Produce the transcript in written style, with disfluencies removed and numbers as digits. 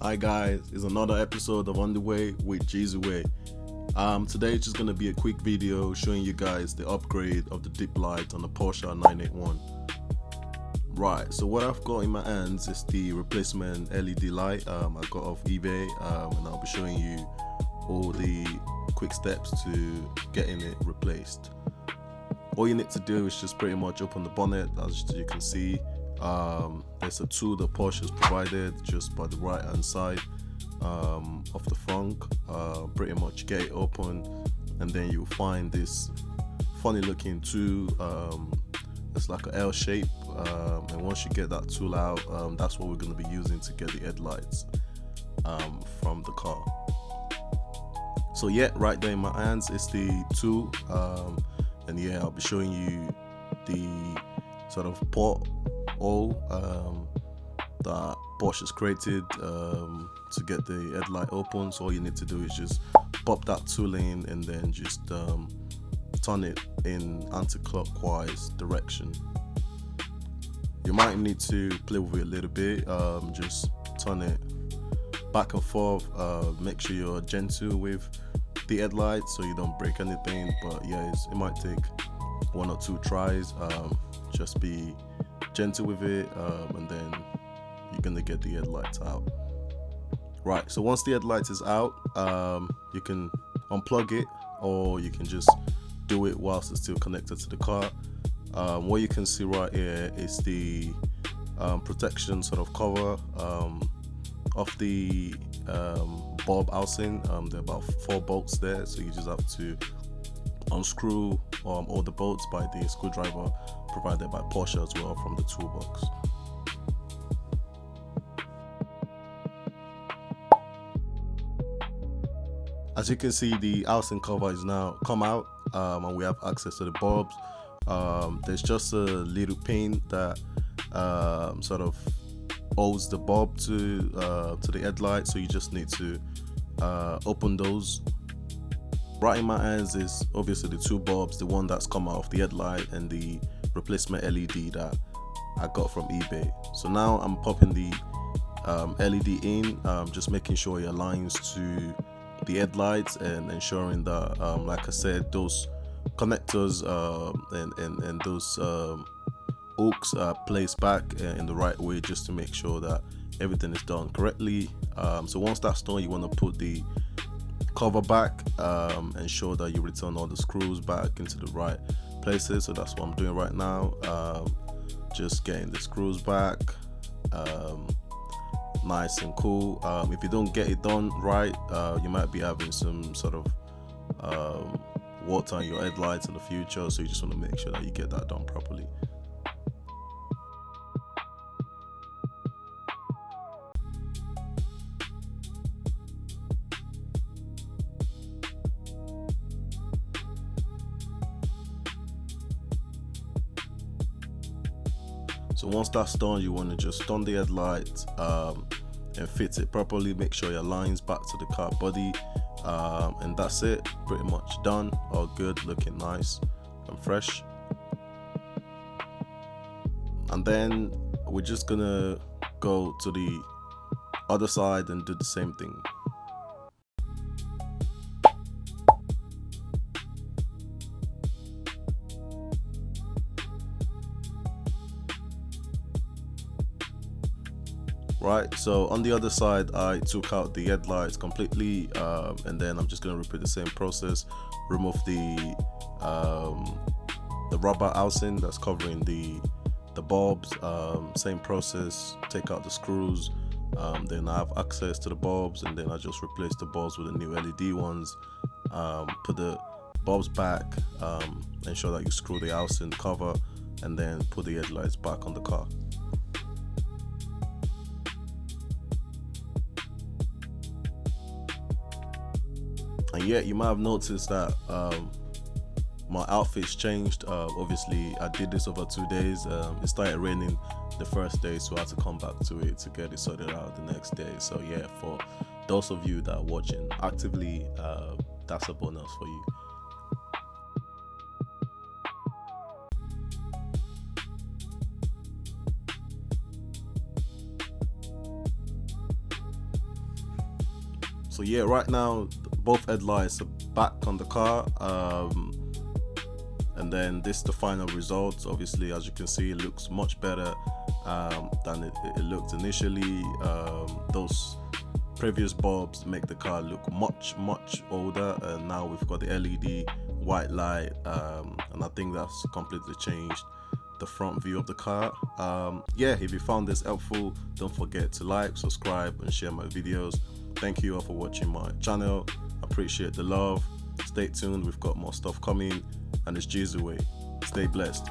Hi guys, it's another episode of On the Way with Way. Today it's just gonna be a quick video showing you guys the upgrade of the dip light on the Porsche 981. Right, so what I've got in my hands is the replacement LED light I got off eBay, and I'll be showing you all the quick steps to getting it replaced. All you need to do is just pretty much open the bonnet. As you can see, there's a tool that Porsche has provided just by the right hand side of the front. Pretty much get it open, and then you'll find this funny looking tool. It's like an L shape, and once you get that tool out, that's what we're going to be using to get the headlights from the car. So yeah, right there in my hands is the tool, and yeah, I'll be showing you the sort of port hole that Porsche has created to get the headlight open. So all you need to do is just pop that tool in and then just turn it in anti-clockwise direction. You might need to play with it a little bit, just turn it back and forth. Make sure you're gentle with the headlights so you don't break anything, but yeah, it might take one or two tries. Just be gentle with it, and then you're gonna get the headlights out. Right, so once the headlight is out, you can unplug it, or you can just do it whilst it's still connected to the car. What you can see right here is the protection sort of cover of the bulb housing. There are about 4 bolts there, so you just have to unscrew all the bolts by the screwdriver provided by Porsche as well from the toolbox. As you can see, the housing cover is now come out, and we have access to the bulbs. There's just a little pin that sort of holds the bulb to the headlight, so you just need to open those. Right in my hands is obviously the 2 bulbs, the one that's come out of the headlight and the replacement LED that I got from eBay. So now I'm popping the LED in, just making sure it aligns to the headlights and ensuring that, like I said, those connectors and those hooks are placed back in the right way, just to make sure that everything is done correctly. So once that's done, you want to put the cover back, ensure that you return all the screws back into the right places. So that's what I'm doing right now, just getting the screws back nice and cool. If you don't get it done right, you might be having some sort of water on your headlights in the future, so you just want to make sure that you get that done properly. So once that's done, you want to just turn the headlight and fit it properly. Make sure your line's back to the car body, and that's it. Pretty much done. All good, looking nice and fresh. And then we're just gonna go to the other side and do the same thing. Right, so on the other side, I took out the headlights completely, and then I'm just going to repeat the same process. Remove the rubber housing that's covering the bulbs. Same process. Take out the screws. Then I have access to the bulbs, and then I just replace the bulbs with the new LED ones. Put the bulbs back. Ensure that you screw the housing cover, and then put the headlights back on the car. And yeah, you might have noticed that my outfit's changed. Obviously, I did this over 2 days. It started raining the first day, so I had to come back to it to get it sorted out the next day. So yeah, for those of you that are watching actively, that's a bonus for you. So yeah, right now both headlights are back on the car, and then this is the final results. Obviously, as you can see, it looks much better than it looked initially. Those previous bulbs make the car look much older, and now we've got the LED white light, and I think that's completely changed the front view of the car. Yeah, if you found this helpful, don't forget to like, subscribe, and share my videos. Thank you all for watching my channel. Appreciate the love. Stay tuned, we've got more stuff coming, and it's Jeezy Way. Stay blessed.